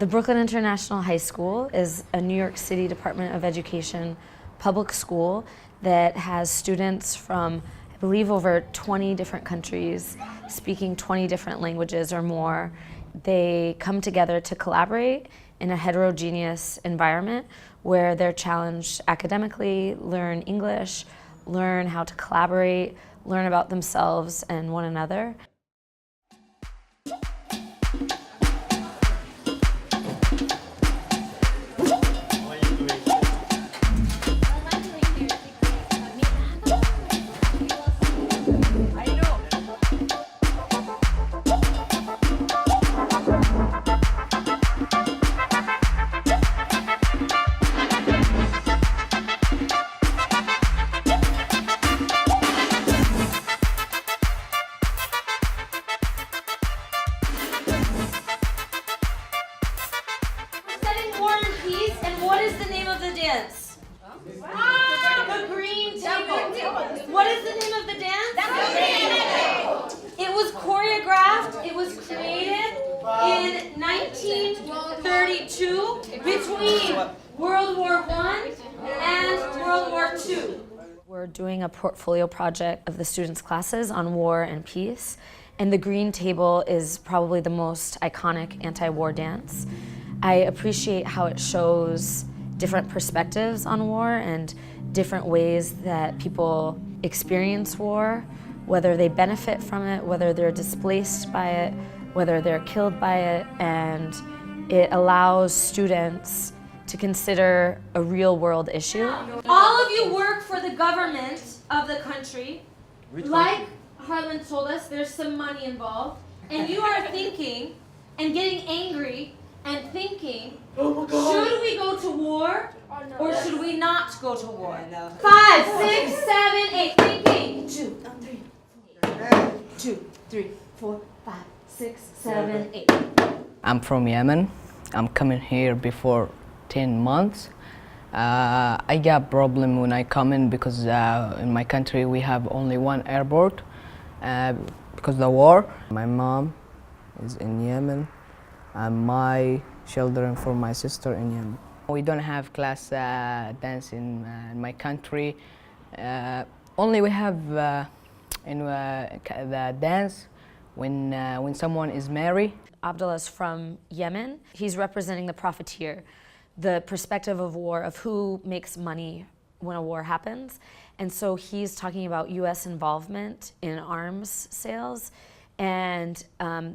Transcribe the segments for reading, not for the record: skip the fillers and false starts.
The Brooklyn International High School is a New York City Department of Education public school that has students from, I believe, over 20 different countries, speaking 20 different languages or more. They come together to collaborate in a heterogeneous environment where they're challenged academically, learn English, learn how to collaborate, learn about themselves and one another. What is the name of the dance? The green table. What is the name of the dance? It was choreographed, it was created in 1932 between World War I and World War II. We're doing a portfolio project of the students' classes on war and peace, and the green table is probably the most iconic anti-war dance. I appreciate how it shows different perspectives on war and different ways that people experience war, whether they benefit from it, whether they're displaced by it, whether they're killed by it, and it allows students to consider a real-world issue. All of you work for the government of the country. Like Harlan told us, there's some money involved, and you are thinking and getting angry and thinking, should we go to war or should we not go to war? 5, 6, 7, 8, thinking. 2, 3, 4, 5, 6, 7, 8. I'm from Yemen. I'm coming here before 10 months. I got problem when I come in because in my country we have only one airport because of the war. My mom is in Yemen and my children for my sister in Yemen. We don't have class dance in my country. Only we have the dance when someone is married. Abdullah's from Yemen. He's representing the profiteer, the perspective of war, of who makes money when a war happens. And so he's talking about US involvement in arms sales and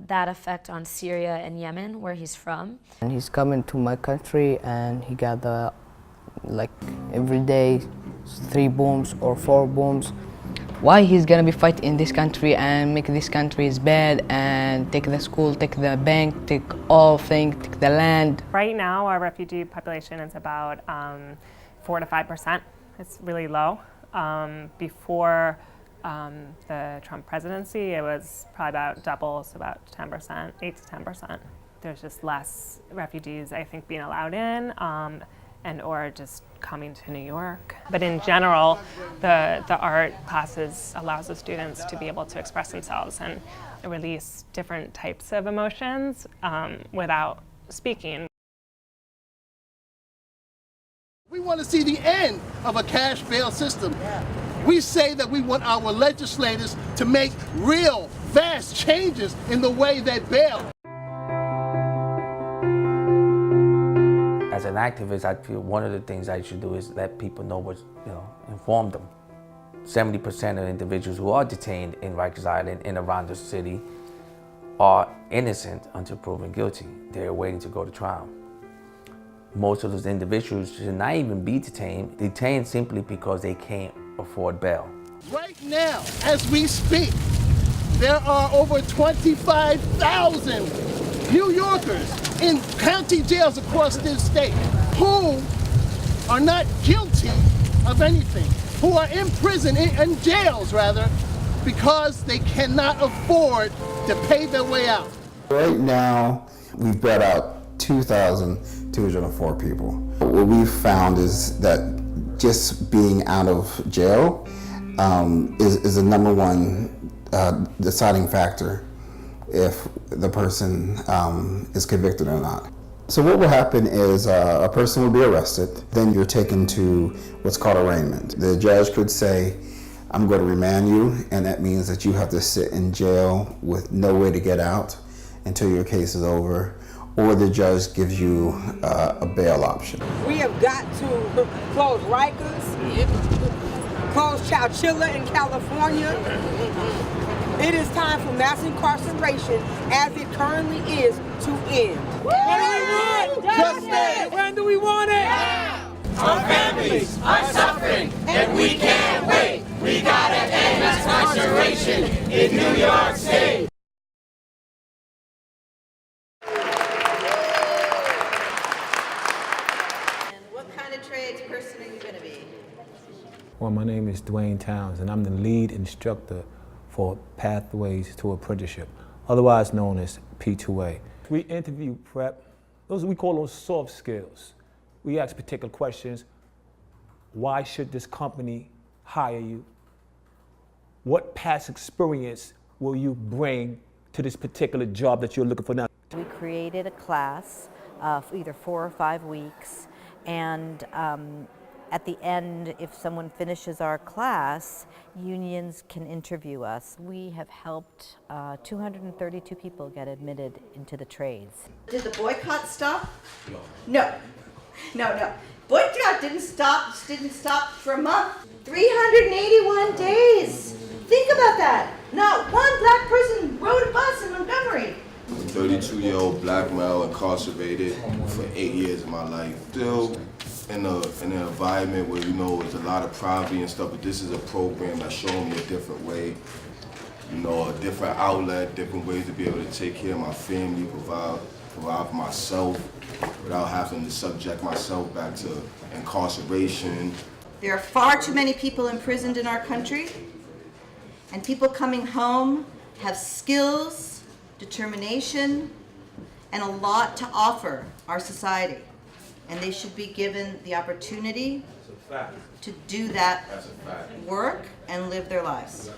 that effect on Syria and Yemen, where he's from. And he's coming to my country and he got like every day 3 bombs or 4 bombs. Why he's gonna be fighting in this country and make this country is bad and take the school, take the bank, take all things, take the land. Right now our refugee population is about 4 to 5%. It's really low. Before the Trump presidency, it was probably about double, so about 10%, 8 to 10%. There's just less refugees, I think, being allowed in and or just coming to New York. But in general, the art classes allows the students to be able to express themselves and release different types of emotions without speaking. We want to see the end of a cash bail system. We say that we want our legislators to make real, vast changes in the way they bail. As an activist, I feel one of the things I should do is let people know what, inform them. 70% of individuals who are detained in Rikers Island and around the city are innocent until proven guilty. They're waiting to go to trial. Most of those individuals should not even be detained simply because they can't afford bail. Right now, as we speak, there are over 25,000 New Yorkers in county jails across this state who are not guilty of anything, who are in prison, in jails rather, because they cannot afford to pay their way out. Right now, we've bailed out 2,204 people. What we've found is that just being out of jail is the number one deciding factor if the person is convicted or not. So what will happen is a person will be arrested, then you're taken to what's called arraignment. The judge could say, I'm going to remand you, and that means that you have to sit in jail with no way to get out until your case is over, or the judge gives you a bail option. We have got to close Rikers, close Chowchilla in California. It is time for mass incarceration as it currently is to end. What do we want? Justice! When do we want it? Now! Our families are suffering and we can't wait. We gotta end mass incarceration in New York State. And what kind of tradesperson are you going to be? Well, my name is Dwayne Towns, and I'm the lead instructor for Pathways to Apprenticeship, otherwise known as P2A. We interview prep. We call those soft skills. We ask particular questions. Why should this company hire you? What past experience will you bring to this particular job that you're looking for now? We created a class for either 4 or 5 weeks, and at the end, if someone finishes our class, unions can interview us. We have helped 232 people get admitted into the trades. Did the boycott stop? No. No. Boycott didn't stop for a month. 381 days. Think about that. Not one black person rode a bus in Montgomery. I'm a 32-year-old black male incarcerated for 8 years of my life. Still in an environment where, you know, there's a lot of poverty and stuff, but this is a program that's showing me a different way, you know, a different outlet, different ways to be able to take care of my family, provide for myself without having to subject myself back to incarceration. There are far too many people imprisoned in our country, and people coming home have skills, determination, and a lot to offer our society. And they should be given the opportunity to do that work and live their lives.